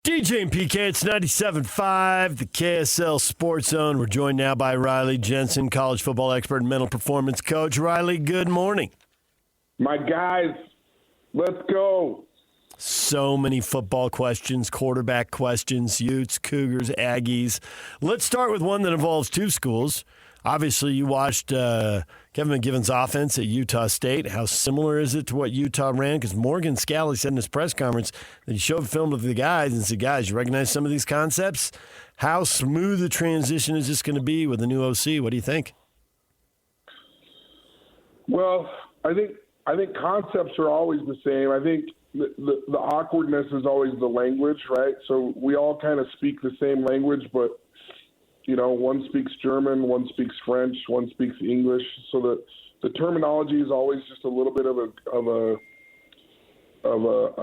DJ and PK, it's 97.5, the KSL Sports Zone. We're joined now by Riley Jensen, college football expert and mental performance coach. Riley, good morning. My guys, let's go. So many football questions, quarterback questions, Utes, Cougars, Aggies. Let's start with one that involves two schools. Obviously, you watched Kevin McGivern's offense at Utah State. How similar is it to what Utah ran? Because Morgan Scalley said in his press conference that he showed film of the guys and said, guys, you recognize some of these concepts? How smooth a transition is this going to be with the new OC? What do you think? Well, I think concepts are always the same. I think the awkwardness is always the language, right? So we all kind of speak the same language, but you know, one speaks German, one speaks French, one speaks English. So the terminology is always just a little bit of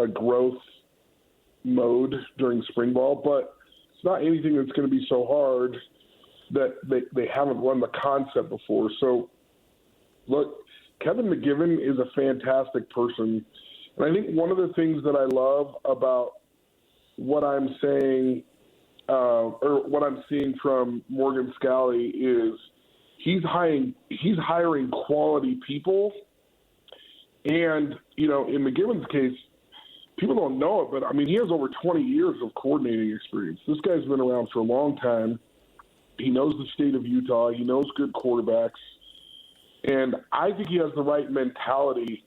a growth mode during spring ball, but it's not anything that's going to be so hard that they haven't run the concept before. So, look, Kevin McGivern is a fantastic person. And I think one of the things that I love about what I'm saying or what I'm seeing from Morgan Scalley is he's hiring quality people. And, you know, in McGivern's case, people don't know it, but, I mean, he has over 20 years of coordinating experience. This guy's been around for a long time. He knows the state of Utah. He knows good quarterbacks. And I think he has the right mentality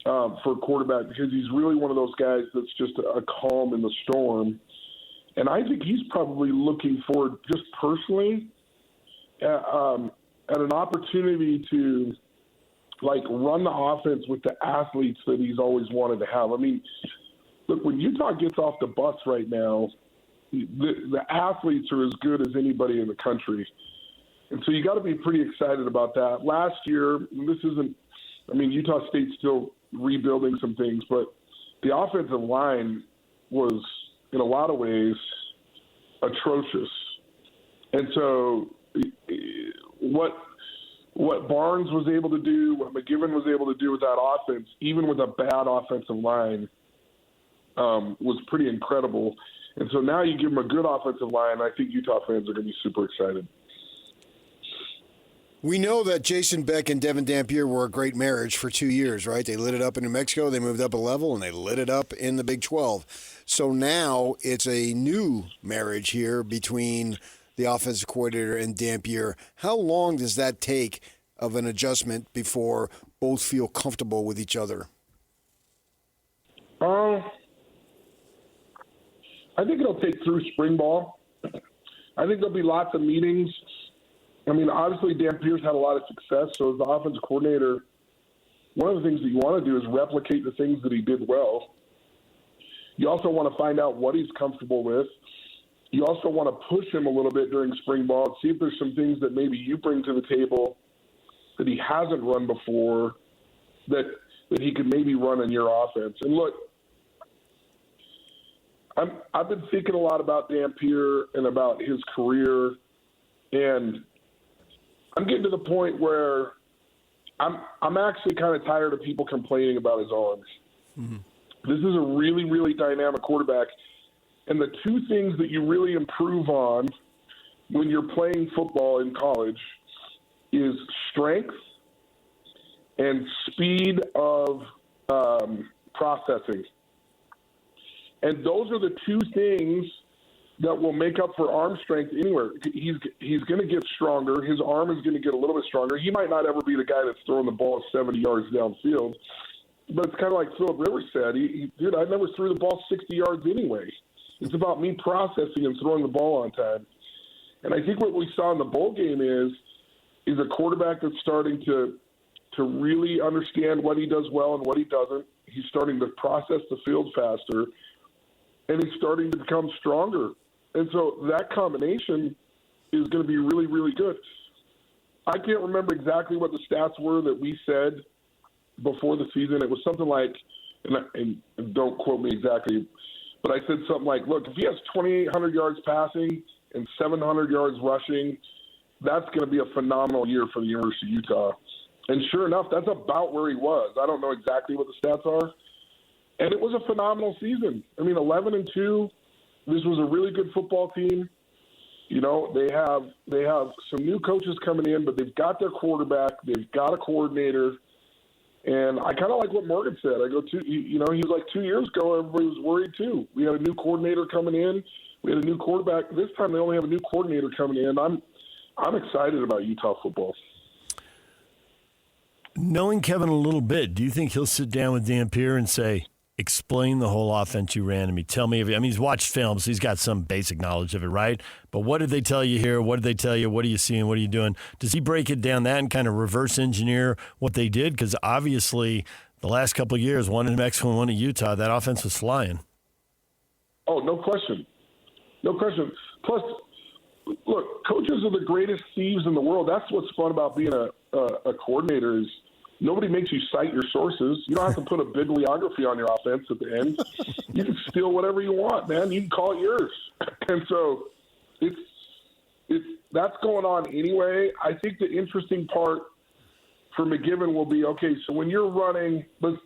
for a quarterback because he's really one of those guys that's just a calm in the storm. And I think he's probably looking forward, just personally, at an opportunity to, like, run the offense with the athletes that he's always wanted to have. I mean, look, when Utah gets off the bus right now, the athletes are as good as anybody in the country. And so you got to be pretty excited about that. Last year, Utah State's still rebuilding some things, but the offensive line was, in a lot of ways, atrocious. And so what Barnes was able to do, what McGivern was able to do with that offense, even with a bad offensive line, was pretty incredible. And so now you give them a good offensive line, I think Utah fans are going to be super excited. We know that Jason Beck and Devin Dampier were a great marriage for 2 years, right? They lit it up in New Mexico, they moved up a level, and they lit it up in the Big 12. So now it's a new marriage here between the offensive coordinator and Dampier. How long does that take of an adjustment before both feel comfortable with each other? I think it'll take through spring ball. I think there'll be lots of meetings. I mean, obviously, Dampier's had a lot of success, so as the offensive coordinator, one of the things that you want to do is replicate the things that he did well. You also want to find out what he's comfortable with. You also want to push him a little bit during spring ball and see if there's some things that maybe you bring to the table that he hasn't run before that he could maybe run in your offense. And look, I've been thinking a lot about Dampier and about his career, and I'm getting to the point where I'm actually kind of tired of people complaining about his arms. Mm-hmm. This is a really, really dynamic quarterback. And the two things that you really improve on when you're playing football in college is strength and speed of processing. And those are the two things that will make up for arm strength anywhere. He's going to get stronger. His arm is going to get a little bit stronger. He might not ever be the guy that's throwing the ball 70 yards downfield, but it's kind of like Phillip Rivers said. Dude, I never threw the ball 60 yards anyway. It's about me processing and throwing the ball on time. And I think what we saw in the bowl game is a quarterback that's starting to really understand what he does well and what he doesn't. He's starting to process the field faster, and he's starting to become stronger. And so that combination is going to be really, really good. I can't remember exactly what the stats were that we said before the season. It was something like, and don't quote me exactly, but I said something like, look, if he has 2,800 yards passing and 700 yards rushing, that's going to be a phenomenal year for the University of Utah. And sure enough, that's about where he was. I don't know exactly what the stats are. And it was a phenomenal season. I mean, 11-2, this was a really good football team. You know, they have some new coaches coming in, but they've got their quarterback. They've got a coordinator. And I kind of like what Morgan said. I go, he was like 2 years ago, everybody was worried too. We had a new coordinator coming in. We had a new quarterback. This time they only have a new coordinator coming in. I'm excited about Utah football. Knowing Kevin a little bit, do you think he'll sit down with Dampier and say, explain the whole offense you ran to me? Tell me, he's watched films. He's got some basic knowledge of it, right? But what did they tell you here? What did they tell you? What are you seeing? What are you doing? Does he break it down that and kind of reverse engineer what they did? Because obviously the last couple of years, one in Mexico and one in Utah, that offense was flying. Oh, no question. No question. Plus, look, coaches are the greatest thieves in the world. That's what's fun about being a coordinator is nobody makes you cite your sources. You don't have to put a bibliography on your offense at the end. You can steal whatever you want, man. You can call it yours. And so that's going on anyway. I think the interesting part for McGiven will be, okay, so when you're running, there's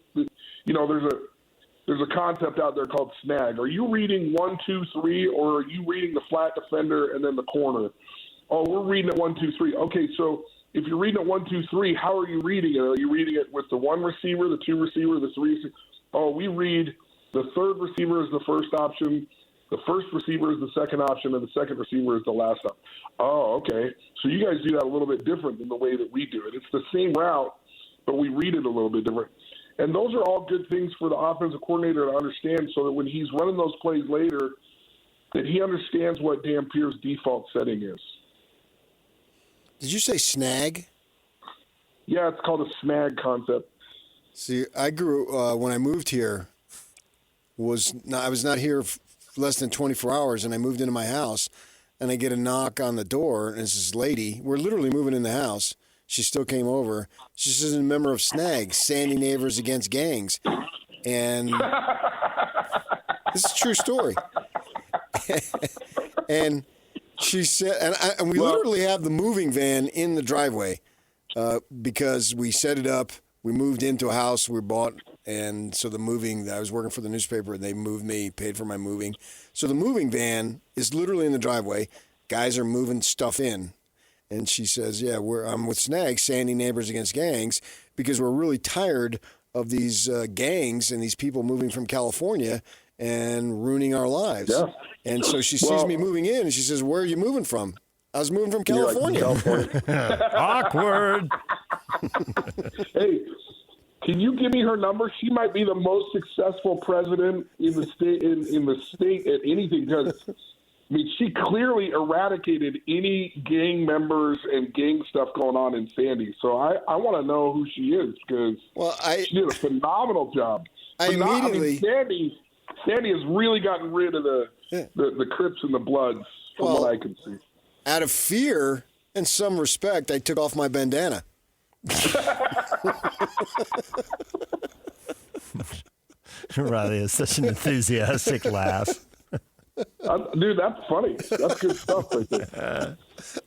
a concept out there called snag. Are you reading 1, 2, 3, or are you reading the flat defender and then the corner? Oh, we're reading it 1, 2, 3. Okay, so if you're reading it 1, 2, 3, how are you reading it? Are you reading it with the one receiver, the two receiver, the three receiver? Oh, we read the third receiver is the first option, the first receiver is the second option, and the second receiver is the last option. Oh, okay. So you guys do that a little bit different than the way that we do it. It's the same route, but we read it a little bit different. And those are all good things for the offensive coordinator to understand so that when he's running those plays later, that he understands what Dampier's default setting is. Did you say snag? Yeah, it's called a snag concept. See, I grew when I moved here. I was not here less than 24 hours, and I moved into my house, and I get a knock on the door, and it's this lady. We're literally moving in the house. She still came over. She's a member of SNAG, Sandy Neighbors Against Gangs, and this is a true story. And she said, and we literally have the moving van in the driveway because we set it up. We moved into a house we bought, and so I was working for the newspaper, and they moved me, paid for my moving. So the moving van is literally in the driveway. Guys are moving stuff in. And she says, yeah, I'm with SNAG, Sandy Neighbors Against Gangs, because we're really tired of these gangs and these people moving from California and ruining our lives. Yeah. And so she sees me moving in, and she says, where are you moving from? I was moving from California. Awkward. Hey, can you give me her number? She might be the most successful president in the state in the state at anything, because I mean, she clearly eradicated any gang members and gang stuff going on in Sandy. So I want to know who she is, because she did a phenomenal job. Sandy has really gotten rid of the Crips and the Bloods, from what I can see. Out of fear and some respect, I took off my bandana. Riley has such an enthusiastic laugh. Dude, that's funny. That's good stuff right there.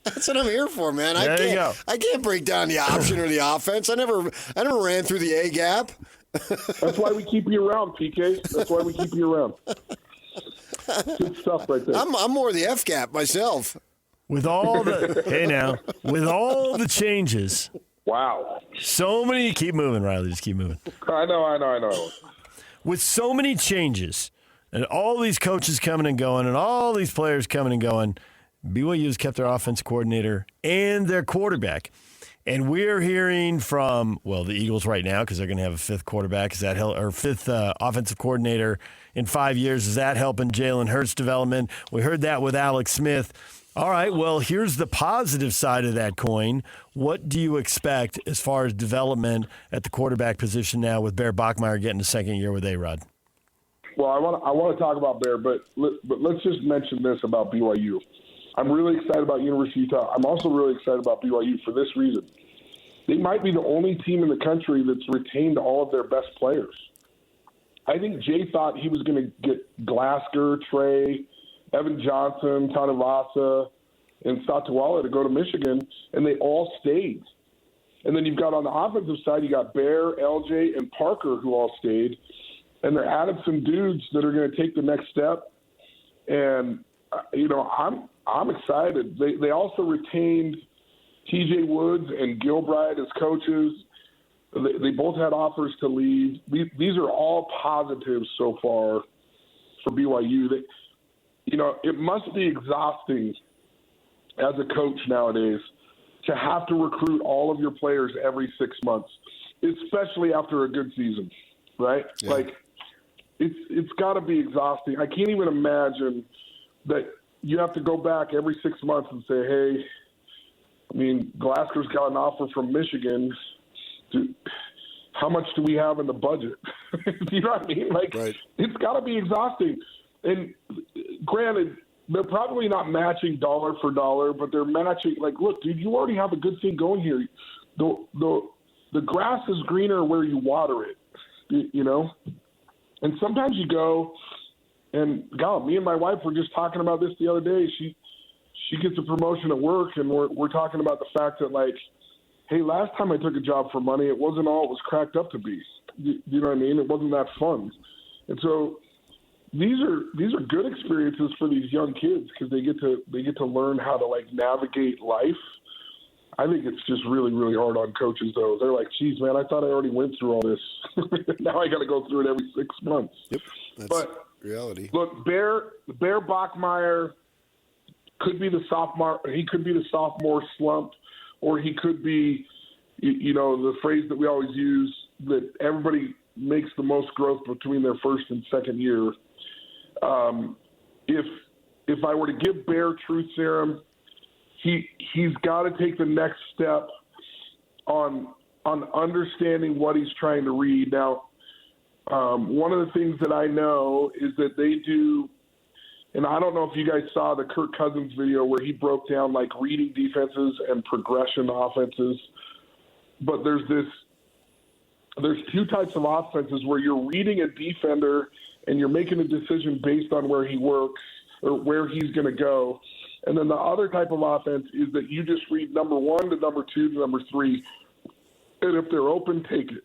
That's what I'm here for, man. There you go. I can't break down the option or the offense. I never ran through the A gap. That's why we keep you around, PK. That's why we keep you around. Good stuff right there. I'm more the F gap myself. With all the changes. Wow. So many. Keep moving, Riley. Just keep moving. I know. With so many changes and all these coaches coming and going and all these players coming and going, BYU's kept their offensive coordinator and their quarterback. And we're hearing from, the Eagles right now, because they're going to have a fifth quarterback. Is that or fifth offensive coordinator in 5 years? Is that helping Jalen Hurts' development? We heard that with Alex Smith. All right, well, here's the positive side of that coin. What do you expect as far as development at the quarterback position now with Bear Bachmeier getting a second year with A-Rod? Well, I want to talk about Bear, but let's just mention this about BYU. I'm really excited about University of Utah. I'm also really excited about BYU for this reason. They might be the only team in the country that's retained all of their best players. I think Jay thought he was going to get Glasker, Trey, Evan Johnson, Tanavasa, and Satuala to go to Michigan, and they all stayed. And then you've got on the offensive side, you got Bear, LJ, and Parker who all stayed. And they're added some dudes that are going to take the next step. And I'm excited. They also retained T.J. Woods and Gilbride as coaches. They both had offers to leave. These are all positives so far for BYU. It must be exhausting as a coach nowadays to have to recruit all of your players every 6 months, especially after a good season, right? Yeah. Like, it's got to be exhausting. I can't even imagine that you have to go back every 6 months and say, hey, Glasgow's got an offer from Michigan. How much do we have in the budget? You know what I mean? Like, right. It's got to be exhausting. And granted, they're probably not matching dollar for dollar, but they're matching. Like, look, dude, you already have a good thing going here. The grass is greener where you water it, And sometimes you go, and God, me and my wife were just talking about this the other day. She gets a promotion at work, and we're talking about the fact that, like, hey, last time I took a job for money, it wasn't all it was cracked up to be. You know what I mean? It wasn't that fun. And so these are good experiences for these young kids because they get to learn how to, like, navigate life. I think it's just really, really hard on coaches, though. They're like, geez, man, I thought I already went through all this. Now I got to go through it every 6 months. Yep, that's reality. Look, Bear Bachmeier could be the sophomore. He could be the sophomore slump, or he could be, the phrase that we always use, that everybody makes the most growth between their first and second year. If I were to give Bear truth serum, he's got to take the next step on understanding what he's trying to read. Now, one of the things that I know is that they do, and I don't know if you guys saw the Kirk Cousins video where he broke down, like, reading defenses and progression offenses. But there's two types of offenses where you're reading a defender and you're making a decision based on where he works or where he's going to go. And then the other type of offense is that you just read number 1 to number 2 to number 3, and if they're open, take it.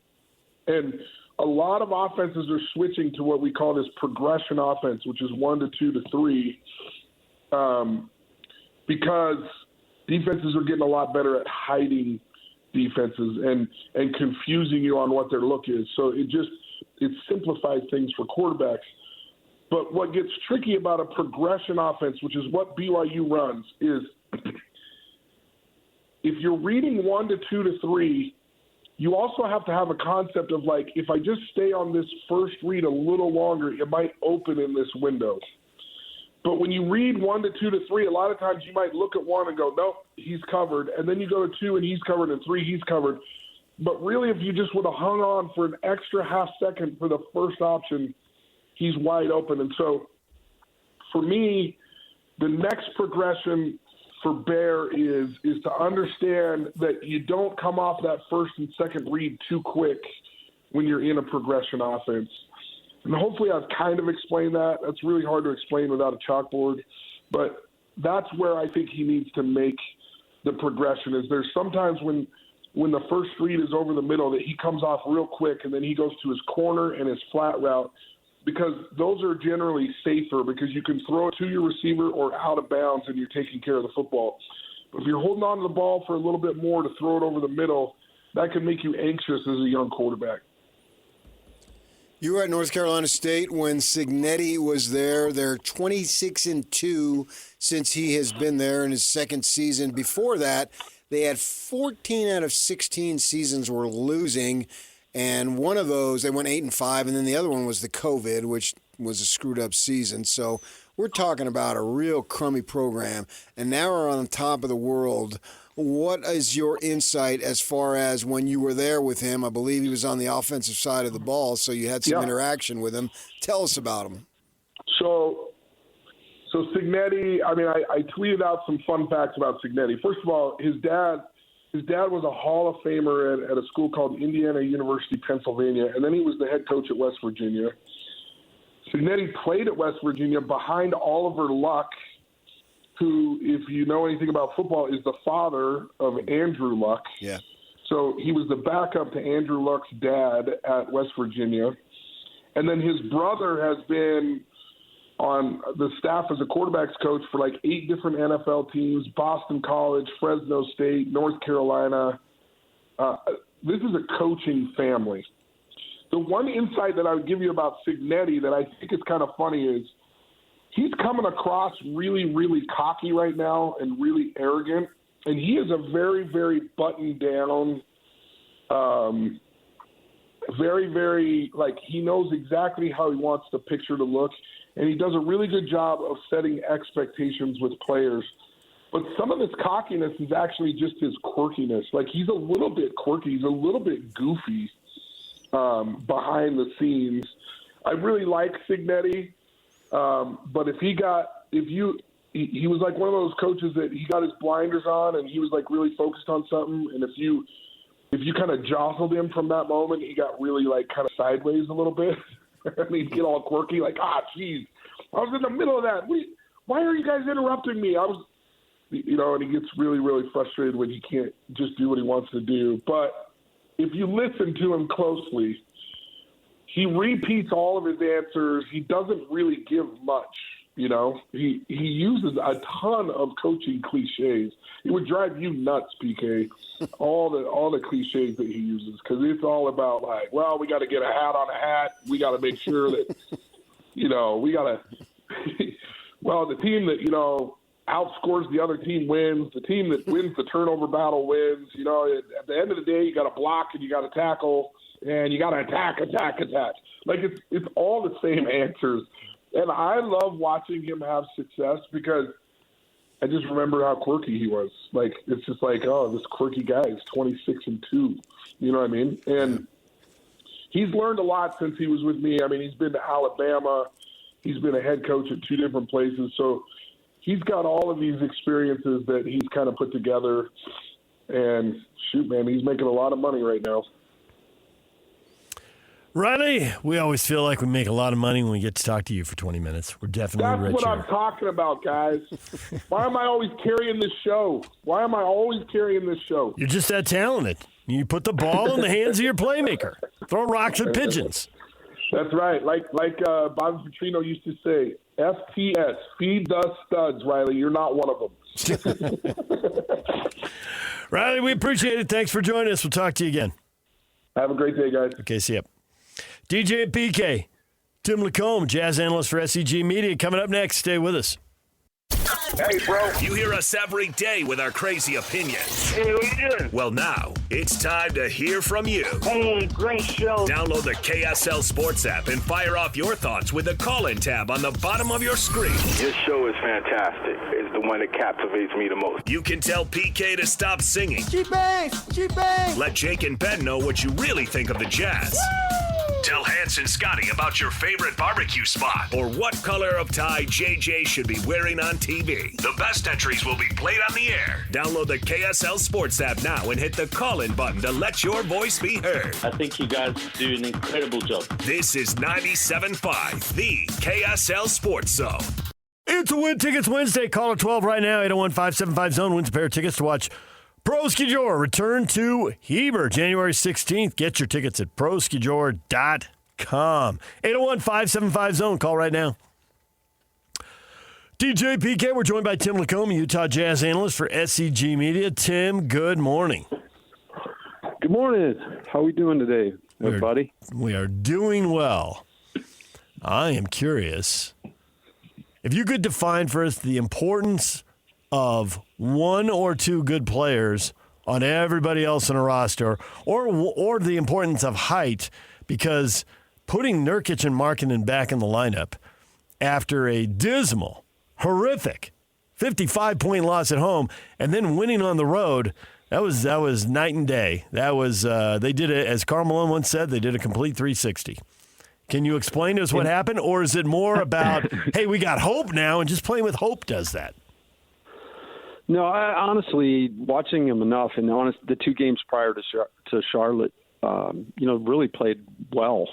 And a lot of offenses are switching to what we call this progression offense, which is 1 to 2 to 3, because defenses are getting a lot better at hiding defenses and confusing you on what their look is. So it simplifies things for quarterbacks. But what gets tricky about a progression offense, which is what BYU runs, is if you're reading 1 to 2 to 3, you also have to have a concept of, like, if I just stay on this first read a little longer, it might open in this window. But when you read 1 to 2 to 3, a lot of times you might look at 1 and go, nope, he's covered. And then you go to 2 and he's covered, and 3, he's covered. But really, if you just would have hung on for an extra half second for the first option, he's wide open. And so for me, the next progression for Bear is to understand that you don't come off that first and second read too quick when you're in a progression offense. And hopefully I've kind of explained that. That's really hard to explain without a chalkboard. But that's where I think he needs to make the progression. Is there's sometimes when the first read is over the middle that he comes off real quick and then he goes to his corner and his flat route, because those are generally safer because you can throw it to your receiver or out of bounds and you're taking care of the football. But if you're holding on to the ball for a little bit more to throw it over the middle, that can make you anxious as a young quarterback. You were at North Carolina State when Cignetti was there. They're 26-2 since he has been there in his second season. Before that, they had 14 out of 16 seasons were losing. And one of those, they went 8-5, and then the other one was the COVID, which was a screwed-up season. So we're talking about a real crummy program. And now we're on top of the world. What is your insight as far as when you were there with him? I believe he was on the offensive side of the ball, so you had some interaction with him. Tell us about him. So Cignetti, I tweeted out some fun facts about Cignetti. First of all, his dad was a Hall of Famer at a school called Indiana University, Pennsylvania, and then he was the head coach at West Virginia. Cignetti played at West Virginia behind Oliver Luck, who, if you know anything about football, is the father of Andrew Luck. Yeah. So he was the backup to Andrew Luck's dad at West Virginia. And then his brother has been on the staff as a quarterbacks coach for like 8 different NFL teams, Boston College, Fresno State, North Carolina. This is a coaching family. The one insight that I would give you about Cignetti that I think is kind of funny is he's coming across really, really cocky right now and really arrogant. And he is a very, very buttoned down, very, very, like, he knows exactly how he wants the picture to look. And he does a really good job of setting expectations with players. But some of this cockiness is actually just his quirkiness. Like, he's a little bit quirky. He's a little bit goofy behind the scenes. I really like Cignetti. But he was like one of those coaches that he got his blinders on and he was like really focused on something. And if you kind of jostled him from that moment, he got really like kind of sideways a little bit. And he'd get all quirky, like, geez, I was in the middle of that. Why are you guys interrupting me? And he gets really, really frustrated when he can't just do what he wants to do. But if you listen to him closely, he repeats all of his answers. He doesn't really give much. He uses a ton of coaching cliches. It would drive you nuts, PK, all the cliches that he uses, because it's all about like, well, we got to get a hat on a hat. We got to make sure that, we got to, well, the team that, outscores the other team wins. The team that wins the turnover battle wins. At the end of the day, you got to block and you got to tackle and you got to attack. Like it's all the same answers. And I love watching him have success because I just remember how quirky he was. Like, it's just like, this quirky guy is 26-2. You know what I mean? And he's learned a lot since he was with me. I mean, he's been to Alabama. He's been a head coach at 2 different places. So he's got all of these experiences that he's kind of put together. And, shoot, man, he's making a lot of money right now. Riley, we always feel like we make a lot of money when we get to talk to you for 20 minutes. We're definitely rich. That's what I'm talking about, guys. Why am I always carrying this show? You're just that talented. You put the ball in the hands of your playmaker. Throw rocks at pigeons. That's right. Like Bobby Petrino used to say, FTS, feed the studs, Riley. You're not one of them. Riley, we appreciate it. Thanks for joining us. We'll talk to you again. Have a great day, guys. Okay, see ya. DJ and PK, Tim LaComb, jazz analyst for SEG Media, coming up next. Stay with us. Hey, bro. You hear us every day with our crazy opinions. Hey, what you doing? Well, now it's time to hear from you. Hey, great show. Download the KSL Sports app and fire off your thoughts with the call-in tab on the bottom of your screen. This show is fantastic. It's the one that captivates me the most. You can tell PK to stop singing. G-Bang! Let Jake and Ben know what you really think of the Jazz. Tell Hans and Scotty about your favorite barbecue spot or what color of tie JJ should be wearing on TV. The best entries will be played on the air. Download the KSL Sports app now and hit the call-in button to let your voice be heard. I think you guys do an incredible job. This is 97.5, the KSL Sports Zone. It's a Win Tickets Wednesday. Call at 12 right now, 801-575-ZONE. Wins a pair of tickets to watch Pro Skijor return to Heber January 16th. Get your tickets at proskijor.com. 801-575-ZONE. Call right now. DJ PK, we're joined by Tim LaComb, Utah Jazz analyst for SEG Media. Tim, good morning. Good morning. How are we doing today, everybody? We are doing well. I am curious if you could define for us the importance of one or two good players on everybody else in a roster, or the importance of height, because putting Nurkic and Markkanen back in the lineup after a dismal, horrific 55-point loss at home and then winning on the road, that was night and day. That was they did it, as Karl Malone once said, they did a complete 360. Can you explain to us what happened, or is it more about, hey, we got hope now, and just playing with hope does that? No, I honestly, watching him enough, and the 2 games prior to Charlotte, really played well.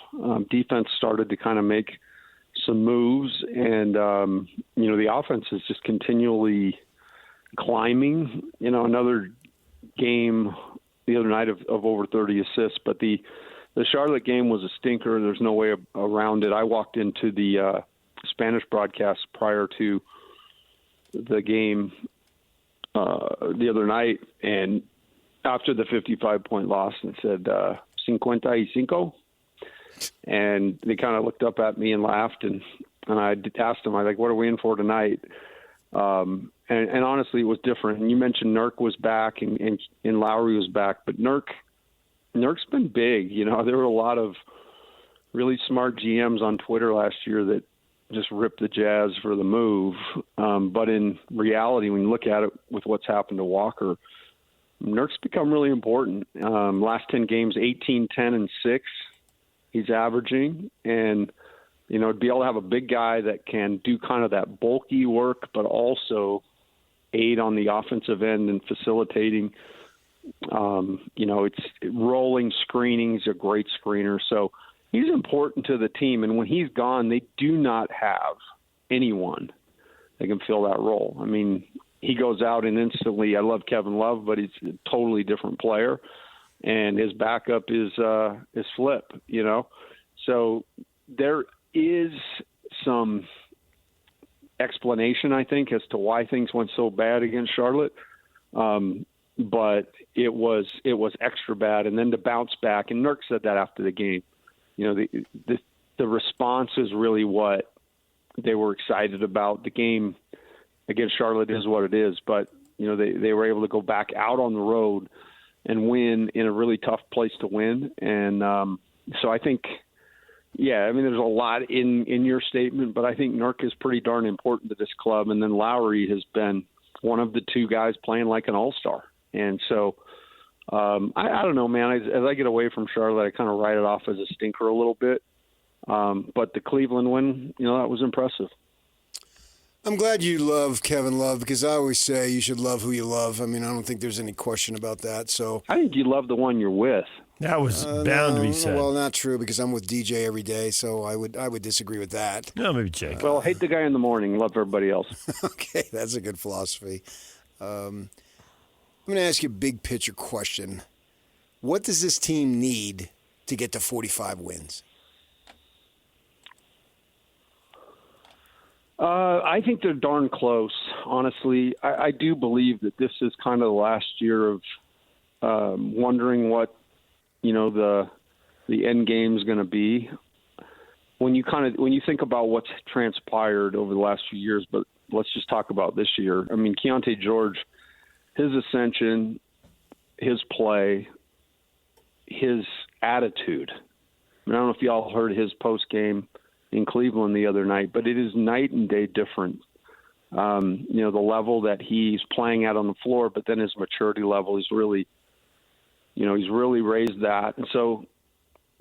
Defense started to kind of make some moves, and the offense is just continually climbing. Another game the other night of over 30 assists, but the Charlotte game was a stinker. There's no way around it. I walked into the Spanish broadcast prior to the game the other night, and after the 55-point loss, and said 55, and they kind of looked up at me and laughed, and I asked them, I like, what are we in for tonight? And honestly, it was different. And you mentioned Nurk was back and Lowry was back, but Nurk's been big. You know, there were a lot of really smart GMs on Twitter last year that just ripped the Jazz for the move. But in reality, when you look at it with what's happened to Walker, Nurk's become really important. Last 10 games, 18, 10, and 6 he's averaging. And, you know, to be able to have a big guy that can do kind of that bulky work, but also aid on the offensive end and facilitating, you know, it's rolling screening. He's a great screener. So he's important to the team. And when he's gone, they do not have anyone that can fill that role. I mean, he goes out and instantly, I love Kevin Love, but he's a totally different player. And his backup is Flip, you know. So there is some explanation, I think, as to why things went so bad against Charlotte. But it was extra bad. And then to bounce back, and Nurk said that after the game, you know, the response is really what they were excited about. The game against Charlotte is what it is, but, you know, they were able to go back out on the road and win in a really tough place to win. And so I think, yeah, I mean, there's a lot in your statement, but I think Nurk is pretty darn important to this club. And then Lowry has been one of the two guys playing like an all-star. And so I don't know, man. As I get away from Charlotte, I kind of write it off as a stinker a little bit. But the Cleveland win, you know, that was impressive. I'm glad you love Kevin Love, because I always say you should love who you love. I mean, I don't think there's any question about that. So I think you love the one you're with. That was bound to be said. Well, not true, because I'm with DJ every day, so I would disagree with that. No, maybe Jake. Well, hate the guy in the morning, love everybody else. Okay, that's a good philosophy. I'm going to ask you a big picture question. What does this team need to get to 45 wins? I think they're darn close, honestly. I do believe that this is kind of the last year of wondering what, you know, the end game is going to be. When you think about what's transpired over the last few years, but let's just talk about this year. I mean, Keontae George, his ascension, his play, his attitude. I don't know if y'all heard his post game in Cleveland the other night, but it is night and day different. You know, the level that he's playing at on the floor, but then his maturity level, he's really raised that. And so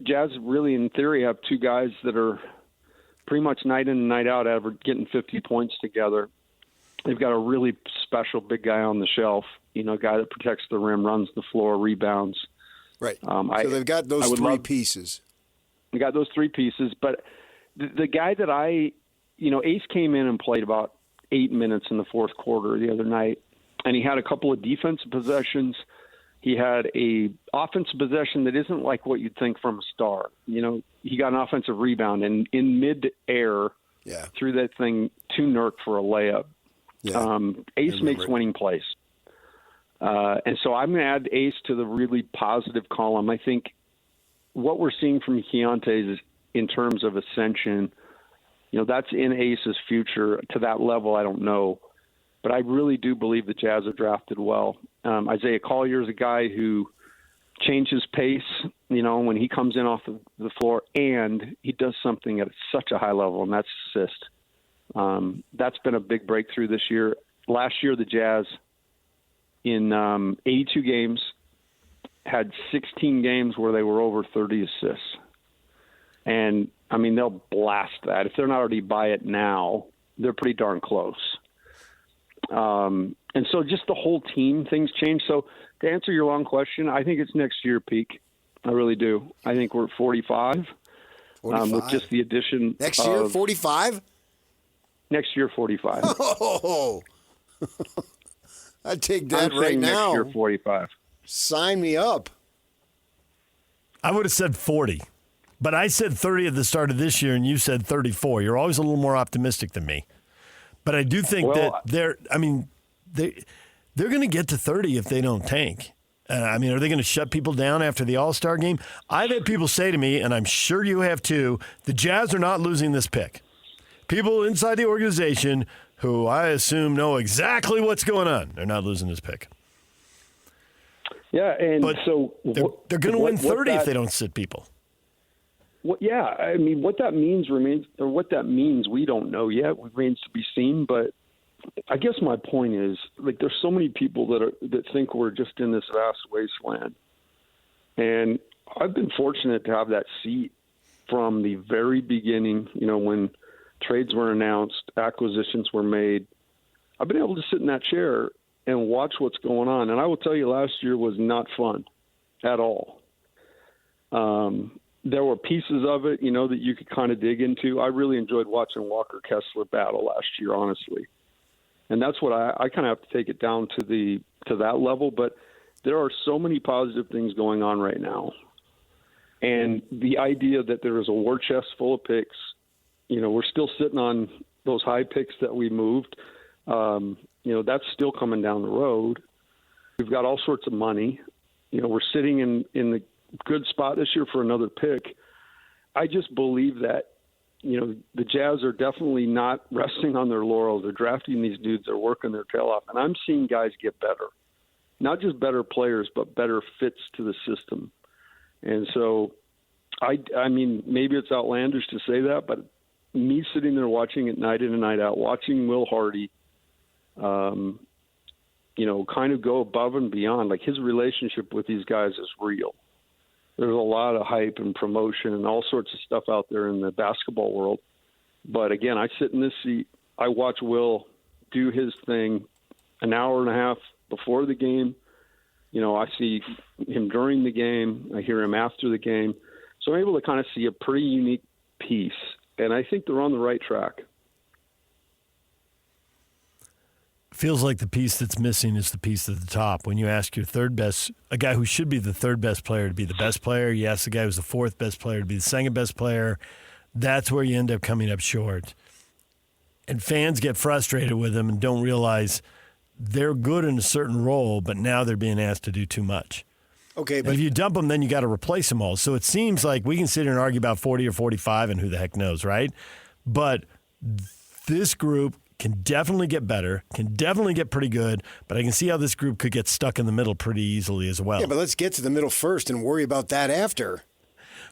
Jazz really, in theory, have two guys that are pretty much night in and night out getting 50 points together. They've got a really special big guy on the shelf, you know, a guy that protects the rim, runs the floor, rebounds. Right. So they've got those three pieces. They got those three pieces, but the guy that Ace came in and played about 8 minutes in the fourth quarter the other night, and he had a couple of defensive possessions. He had a offensive possession that isn't like what you'd think from a star. You know, he got an offensive rebound and in mid-air threw that thing to Nurk for a layup. Yeah. Ace makes winning plays. And so I'm going to add Ace to the really positive column. I think what we're seeing from Keontae is, in terms of ascension, you know, that's in Ace's future. To that level, I don't know. But I really do believe the Jazz are drafted well. Isaiah Collier is a guy who changes pace, you know, when he comes in off the floor, and he does something at such a high level, and that's assist. That's been a big breakthrough this year. Last year, the Jazz, in 82 games, had 16 games where they were over 30 assists. And, I mean, they'll blast that. If they're not already by it now, they're pretty darn close. And so just the whole team, things change. So to answer your long question, I think it's next year peak. I really do. I think we're at 45. With just the addition next year, 45? Next year, 45. Oh, I'd take that right now. Next year, 45. Sign me up. I would have said 40. But I said 30 at the start of this year, and you said 34. You're always a little more optimistic than me. But I do think that they're going to get to 30 if they don't tank. Are they going to shut people down after the All-Star game? I've had people say to me, and I'm sure you have too, the Jazz are not losing this pick. People inside the organization who I assume know exactly what's going on, they're not losing this pick. Yeah, and but so they're going to win 30 if they don't sit people. What that means we don't know yet. It remains to be seen. But I guess my point is, like, there's so many people that think we're just in this vast wasteland, and I've been fortunate to have that seat from the very beginning. When trades were announced, acquisitions were made. I've been able to sit in that chair and watch what's going on. And I will tell you, last year was not fun at all. There were pieces of it, that you could kind of dig into. I really enjoyed watching Walker Kessler battle last year, honestly. And that's what I kind of have to take it down to that level. But there are so many positive things going on right now. And the idea that there is a war chest full of picks, we're still sitting on those high picks that we moved. That's still coming down the road. We've got all sorts of money. We're sitting in the good spot this year for another pick. I just believe that, the Jazz are definitely not resting on their laurels. They're drafting these dudes. They're working their tail off. And I'm seeing guys get better. Not just better players, but better fits to the system. And so, maybe it's outlandish to say that, but me sitting there watching it night in and night out, watching Will Hardy, kind of go above and beyond. Like, his relationship with these guys is real. There's a lot of hype and promotion and all sorts of stuff out there in the basketball world. But again, I sit in this seat. I watch Will do his thing an hour and a half before the game. I see him during the game. I hear him after the game. So I'm able to kind of see a pretty unique piece. And I think they're on the right track. Feels like the piece that's missing is the piece at the top. When you ask your third best, a guy who should be the third best player to be the best player, you ask the guy who's the fourth best player to be the second best player, that's where you end up coming up short. And fans get frustrated with them and don't realize they're good in a certain role, but now they're being asked to do too much. Okay, but if you dump them, then you got to replace them all. So it seems like we can sit here and argue about 40 or 45 and who the heck knows, right? But this group can definitely get better, can definitely get pretty good, but I can see how this group could get stuck in the middle pretty easily as well. Yeah, but let's get to the middle first and worry about that after.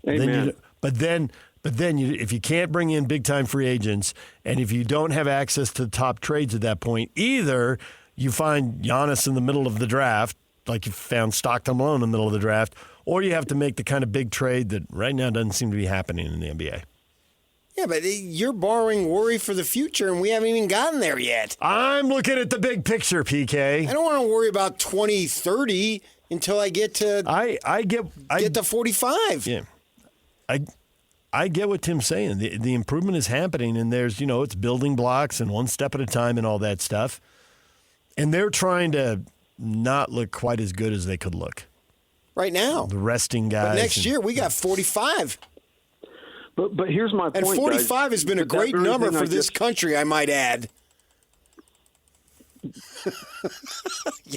Amen. But then if you can't bring in big-time free agents and if you don't have access to the top trades at that point, either you find Giannis in the middle of the draft, like you found Stockton Malone in the middle of the draft, or you have to make the kind of big trade that right now doesn't seem to be happening in the NBA. Yeah, but you're borrowing worry for the future, and we haven't even gotten there yet. I'm looking at the big picture, PK. I don't want to worry about 2030 until I get to get to 45. Yeah, I get what Tim's saying. The improvement is happening, and there's it's building blocks and one step at a time and all that stuff. And they're trying to not look quite as good as they could look right now. The resting guys. But next year we got 45. But here's my point. And 45 has been a great number for this country, I might add.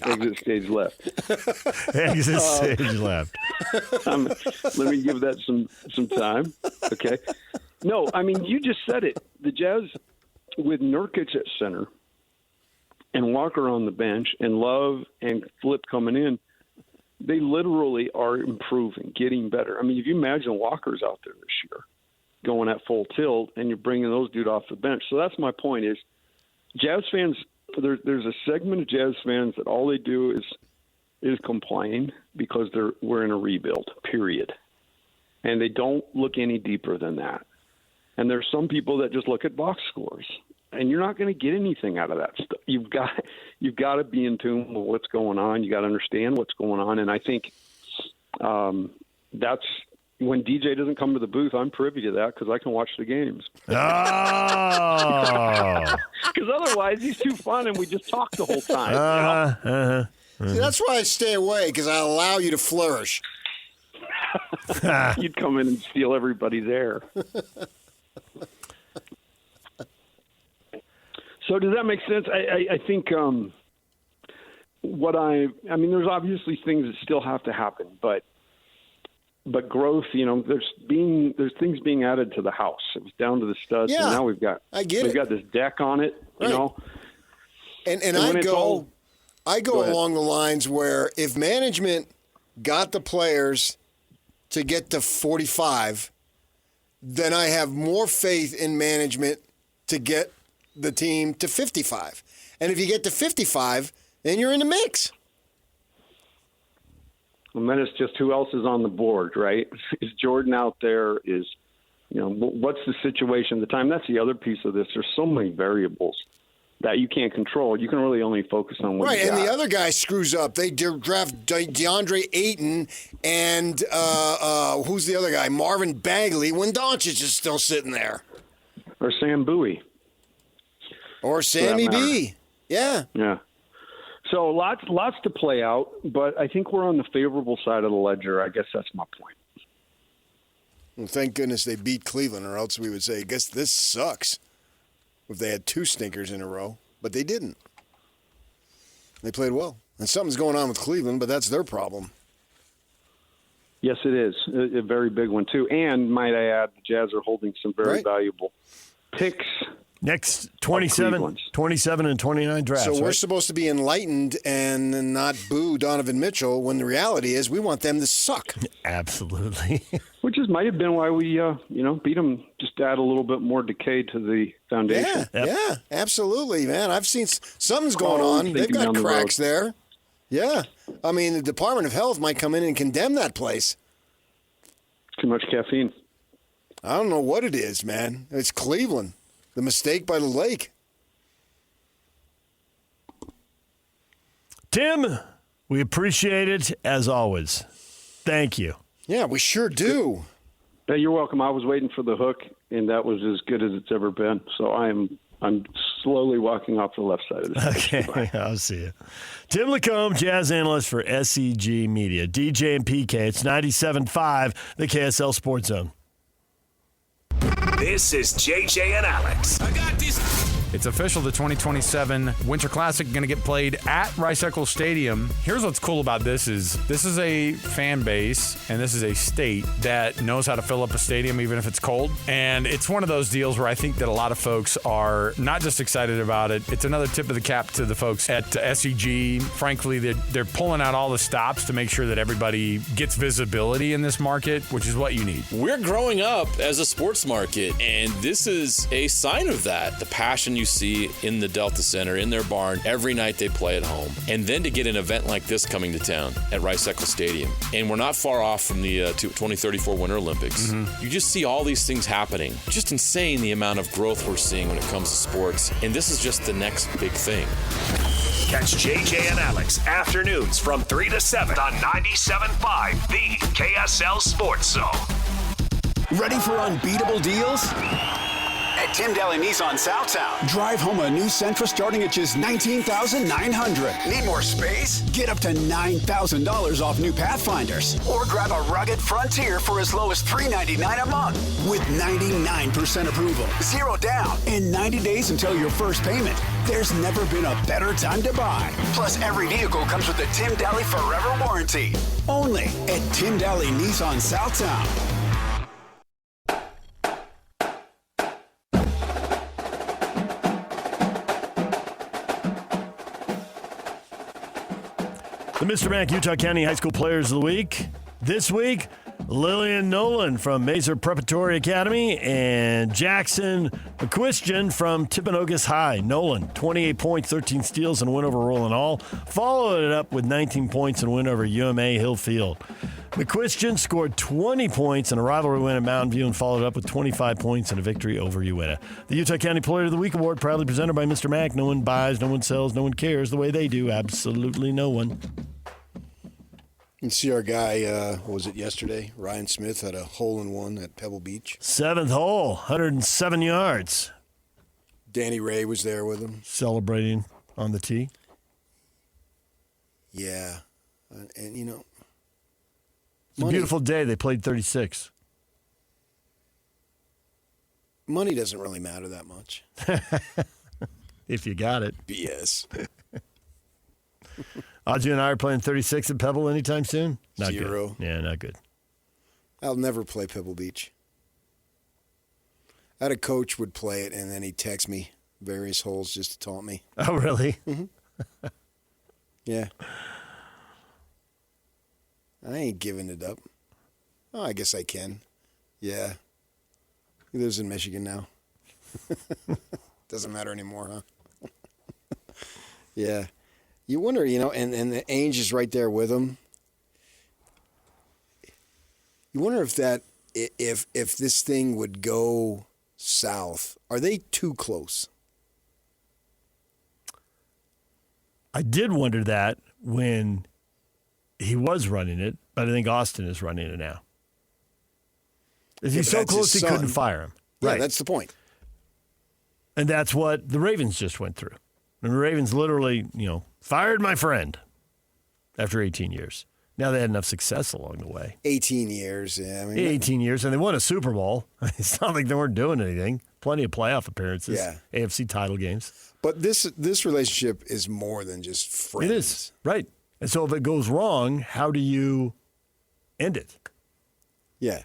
Exit stage left. Exit stage left. Let me give that some time. Okay. No, you just said it. The Jazz, with Nurkic at center and Walker on the bench and Love and Flip coming in, they literally are improving, getting better. If you imagine Walker's out there this year going at full tilt and you're bringing those dudes off the bench. So that's my point is Jazz fans, there's a segment of Jazz fans that all they do is complain because we're in a rebuild, period. And they don't look any deeper than that. And there's some people that just look at box scores. And you're not going to get anything out of that stuff. You've got to be in tune with what's going on. You got to understand what's going on. And I think that's when DJ doesn't come to the booth. I'm privy to that because I can watch the games. Oh, because otherwise he's too fun and we just talk the whole time. See, that's why I stay away because I allow you to flourish. You'd come in and steal everybody's air. So does that make sense? I think there's obviously things that still have to happen, but growth, there's things being added to the house. It was down to the studs, and now we've got this deck on it, right. And I go along the lines where if management got the players to get to 45, then I have more faith in management to get the team to 55. And if you get to 55, then you're in the mix. And then it's just who else is on the board, right? Is Jordan out there? What's the situation at the time? That's the other piece of this. There's so many variables that you can't control. You can really only focus on what you got. And the other guy screws up. They draft DeAndre Ayton and who's the other guy? Marvin Bagley when Doncic is still sitting there. Or Sam Bowie. Or Sammy B. Yeah. Yeah. So lots to play out, but I think we're on the favorable side of the ledger. I guess that's my point. Well, thank goodness they beat Cleveland, or else we would say, I guess this sucks if they had two stinkers in a row. But they didn't. They played well. And something's going on with Cleveland, but that's their problem. Yes, it is. A very big one, too. And might I add, the Jazz are holding some very valuable picks. Next 27 and 29 drafts. So we're supposed to be enlightened and not boo Donovan Mitchell when the reality is we want them to suck. Absolutely. Which might have been why we beat them, just to add a little bit more decay to the foundation. Yeah, absolutely, man. I've seen something's going on. They've got cracks there. Yeah. I mean, the Department of Health might come in and condemn that place. Too much caffeine. I don't know what it is, man. It's Cleveland. The mistake by the lake. Tim, we appreciate it as always. Thank you. Yeah, we sure do. Hey, you're welcome. I was waiting for the hook, and that was as good as it's ever been. So I'm slowly walking off the left side of the stage. Okay, I'll see you. Tim LaComb, jazz analyst for SEG Media. DJ and PK, it's 97.5, the KSL Sports Zone. This is JJ and Alex. I got this. It's official, the 2027 Winter Classic going to get played at Rice-Eccles Stadium. Here's what's cool about this is a fan base and this is a state that knows how to fill up a stadium even if it's cold. And it's one of those deals where I think that a lot of folks are not just excited about it. It's another tip of the cap to the folks at SEG. Frankly, they're pulling out all the stops to make sure that everybody gets visibility in this market, which is what you need. We're growing up as a sports market, and this is a sign of that. The passion you see in the Delta Center, in their barn, every night they play at home. And then to get an event like this coming to town at Rice-Eccles Stadium. And we're not far off from the 2034 Winter Olympics. Mm-hmm. You just see all these things happening. Just insane the amount of growth we're seeing when it comes to sports. And this is just the next big thing. Catch JJ and Alex afternoons from 3 to 7 on 97.5, the KSL Sports Zone. Ready for unbeatable deals? At Tim Daly Nissan Southtown, drive home a new Sentra starting at just $19,900. Need more space? Get up to $9,000 off new Pathfinders. Or grab a rugged Frontier for as low as $399 a month. With 99% approval, 0 down, and 90 days until your first payment. There's never been a better time to buy. Plus, every vehicle comes with a Tim Daly Forever warranty. Only at Tim Daly Nissan Southtown. The Mr. Mac Utah County High School Players of the Week. This week, Lillian Nolan from Mazer Preparatory Academy and Jackson McQuistion from Timpanogos High. Nolan, 28 points, 13 steals, and a win over Roland Hall. Followed it up with 19 points and a win over UMA Hillfield. McQuistion scored 20 points in a rivalry win at Mountain View and followed up with 25 points in a victory over Uinta. The Utah County Player of the Week Award proudly presented by Mr. Mac. No one buys, no one sells, no one cares the way they do. Absolutely no one. You see our guy, what was it yesterday? Ryan Smith had a hole-in-one at Pebble Beach. 7th hole, 107 yards. Danny Ray was there with him. Celebrating on the tee. Yeah. And, It's a beautiful day. They played 36. Money doesn't really matter that much. If you got it. BS. Audrey and I are playing 36 at Pebble anytime soon? Not 0. Good. Yeah, not good. I'll never play Pebble Beach. I had a coach would play it, and then he'd text me various holes just to taunt me. Oh, really? Mm-hmm. Yeah. I ain't giving it up. Oh, I guess I can. Yeah. He lives in Michigan now. Doesn't matter anymore, huh? Yeah. You wonder, and the Ainge is right there with him. You wonder if this thing would go south. Are they too close? I did wonder that when he was running it, but I think Austin is running it now. Is he so close he couldn't fire him? Yeah, Right. that's the point. And that's what the Ravens just went through. And the Ravens literally, fired my friend after 18 years. Now they had enough success along the way. 18 years, yeah. 18 years, and they won a Super Bowl. It's not like they weren't doing anything. Plenty of playoff appearances, Yeah. AFC title games. But this relationship is more than just friends. It is, right. And so if it goes wrong, how do you end it? Yeah.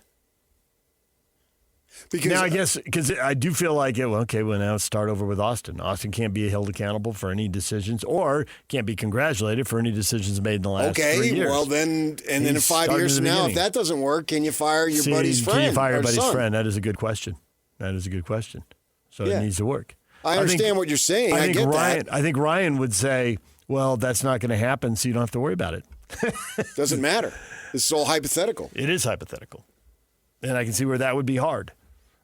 Because Now, I guess, because I do feel like, now start over with Austin. Austin can't be held accountable for any decisions or can't be congratulated for any decisions made in the last 3 years. Well, then in 5 years from now, if that doesn't work, can you fire your buddy's friend? Can you fire your or buddy's son? friend? That is a good question. So it needs to work. I understand what you're saying. I get that. I think Ryan would say, well, that's not going to happen, so you don't have to worry about it. Doesn't matter. This is all hypothetical. It is hypothetical. And I can see where that would be hard.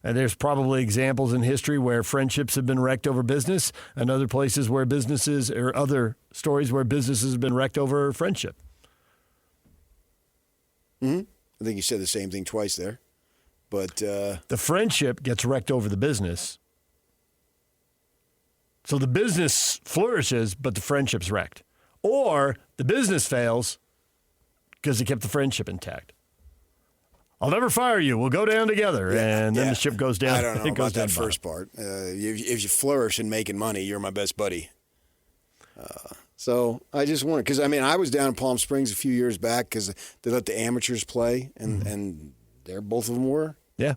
And there's probably examples in history where friendships have been wrecked over business and other places where businesses or other stories where businesses have been wrecked over friendship. Mm-hmm. I think you said the same thing twice there. But the friendship gets wrecked over the business. So the business flourishes, but the friendship's wrecked. Or the business fails because they kept the friendship intact. I'll never fire you. We'll go down together. And then the ship goes down. I don't know about that bottom. first part. If you flourish in making money, you're my best buddy. So I just wonder, because, I was down in Palm Springs a few years back because they let the amateurs play, and there both of them were. Yeah.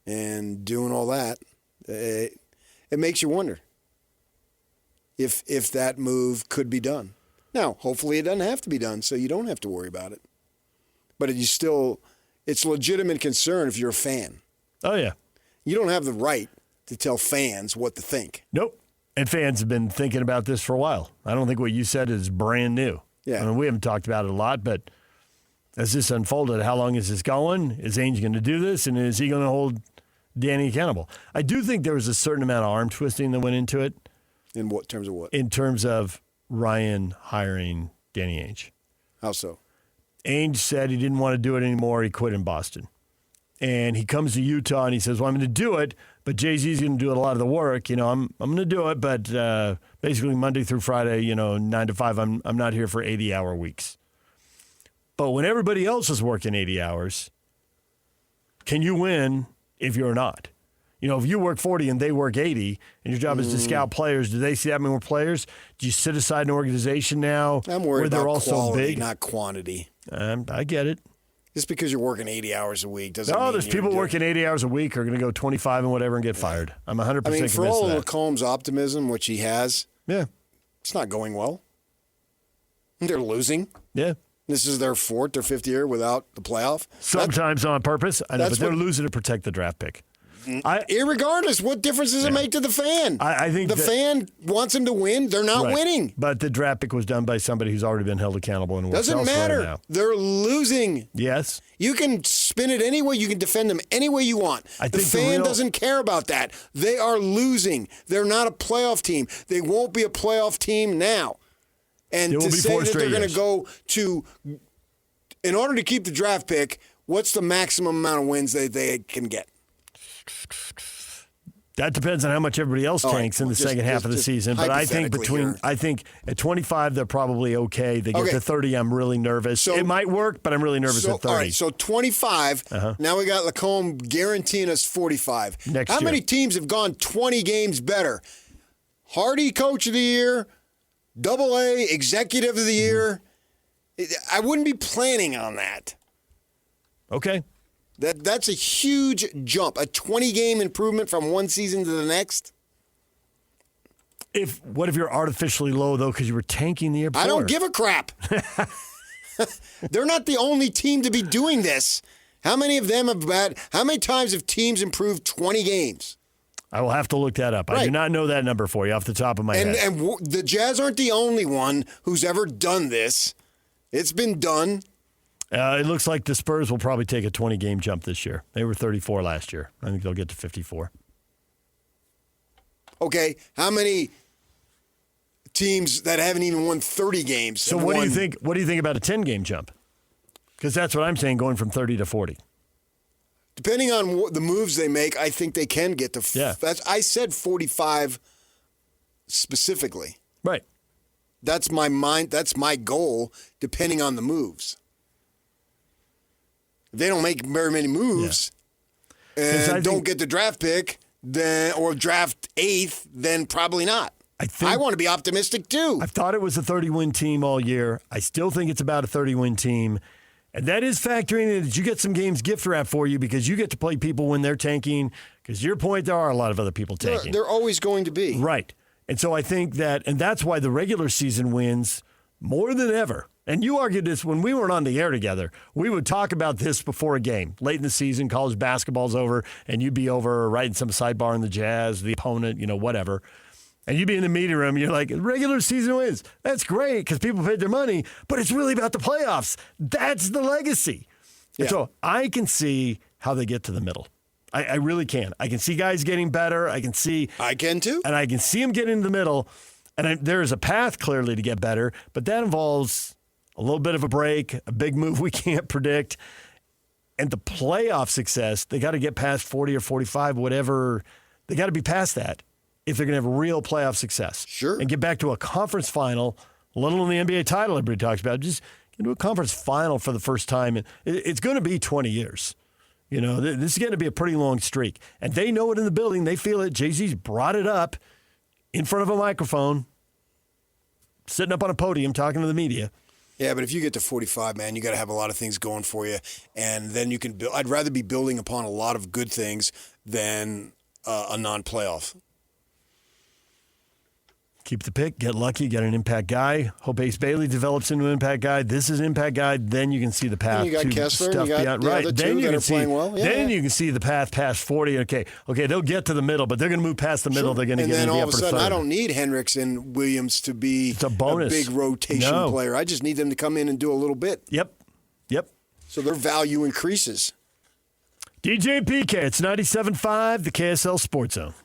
And doing all that, it makes you wonder if that move could be done. Now, hopefully it doesn't have to be done, so you don't have to worry about it. But it's legitimate concern if you're a fan. Oh, yeah. You don't have the right to tell fans what to think. Nope. And fans have been thinking about this for a while. I don't think what you said is brand new. Yeah. We haven't talked about it a lot, but as this unfolded, how long is this going? Is Ainge going to do this? And is he going to hold Danny accountable? I do think there was a certain amount of arm twisting that went into it. In what terms of what? In terms of Ryan hiring Danny Ainge. How so? Ainge said he didn't want to do it anymore. He quit in Boston. And he comes to Utah and he says, well, I'm going to do it, but Jay-Z's going to do a lot of the work. I'm going to do it, but basically Monday through Friday, 9 to 5, I'm not here for 80-hour weeks. But when everybody else is working 80 hours, can you win if you're not? If you work 40 and they work 80 and your job is to scout players, do they see that many more players? Do you sit aside an organization now I'm worried where they're about all quality, so big? not quantity. I get it. Just because you're working 80 hours a week doesn't mean there's people working 80 hours a week are going to go 25 and whatever and get fired. I'm 100% convinced for all of of that. LaComb's optimism, which he has, it's not going well. They're losing. Yeah. This is their fifth year without the playoff. Sometimes on purpose. I know, but they're losing to protect the draft pick. Irregardless, what difference does it make to the fan? I think the fan wants him to win. They're not winning. But the draft pick was done by somebody who's already been held accountable and works doesn't matter. Now. They're losing. Yes. You can spin it any way. You can defend them any way you want. The fan doesn't care about that. They are losing. They're not a playoff team. They won't be a playoff team now. And to say that they're going to go to, in order to keep the draft pick, what's the maximum amount of wins that they can get? That depends on how much everybody else tanks in the second half of the season. But I think I think at 25 they're probably okay. They get to 30, I'm really nervous. So, it might work, but I'm really nervous at 30. All right, so 25. Now we got LaComb guaranteeing us 45. Next How year. many teams have gone 20 games better? Hardy, Coach of the Year, AA, Executive of the Year. I wouldn't be planning on that. Okay. That's a huge jump, a 20-game improvement from one season to the next. What if you're artificially low, though, because you were tanking the year before? I don't give a crap. They're not the only team to be doing this. How many of them how many times have teams improved 20 games? I will have to look that up. Right. I do not know that number for you off the top of my head. And the Jazz aren't the only one who's ever done this. It's been done. It looks like the Spurs will probably take a 20-game jump this year. They were 34 last year. I think they'll get to 54. Okay, how many teams that haven't even won 30 games? So what do you think? What do you think about a 10-game jump? Because that's what I'm saying, going from 30 to 40. Depending on the moves they make, I think they can get to. I said 45 specifically. Right. That's my mind. That's my goal. Depending on the moves. If they don't make very many moves and don't get the draft pick, then or draft 8th, then probably not. I want to be optimistic too. I've thought it was a 30-win team all year. I still think it's about a 30-win team. And that is factoring in that you get some games gift wrap for you because you get to play people when they're tanking. Because your point, there are a lot of other people tanking. They're always going to be. Right. And so I think and that's why the regular season wins more than ever. And you argued this when we weren't on the air together. We would talk about this before a game. Late in the season, college basketball's over, and you'd be over writing some sidebar in the Jazz, the opponent, whatever. And you'd be in the media room, and you're like, regular season wins. That's great because people paid their money, but it's really about the playoffs. That's the legacy. Yeah. And so I can see how they get to the middle. I really can. I can see guys getting better. I can too. And I can see them getting in the middle. And there is a path clearly to get better, but that involves a little bit of a break, a big move we can't predict. And the playoff success, they got to get past 40 or 45, whatever. They got to be past that if they're going to have real playoff success. Sure. And get back to a conference final, let alone the NBA title everybody talks about. Just get to a conference final for the first time. And it's going to be 20 years. This is going to be a pretty long streak. And they know it in the building. They feel it. Jay-Z's brought it up in front of a microphone, sitting up on a podium talking to the media. Yeah, but if you get to 45, man, you got to have a lot of things going for you, and then you can build. I'd rather be building upon a lot of good things than a non-playoff. Keep the pick, get lucky, get an impact guy. Hope Ace Bailey develops into an impact guy. This is an impact guy. Then you can see the path you got to Kessler, stuff you got beyond. the Right. other Then two you that can are see. playing well. Then you can see the path past 40. Okay, they'll get to the middle, but they're going to move past the middle. They're going to get into the upper And then all of a sudden, third. I don't need Hendricks and Williams to be a bonus. big rotation player. I just need them to come in and do a little bit. Yep. So their value increases. DJ and PK, it's 97.5, the KSL Sports Zone.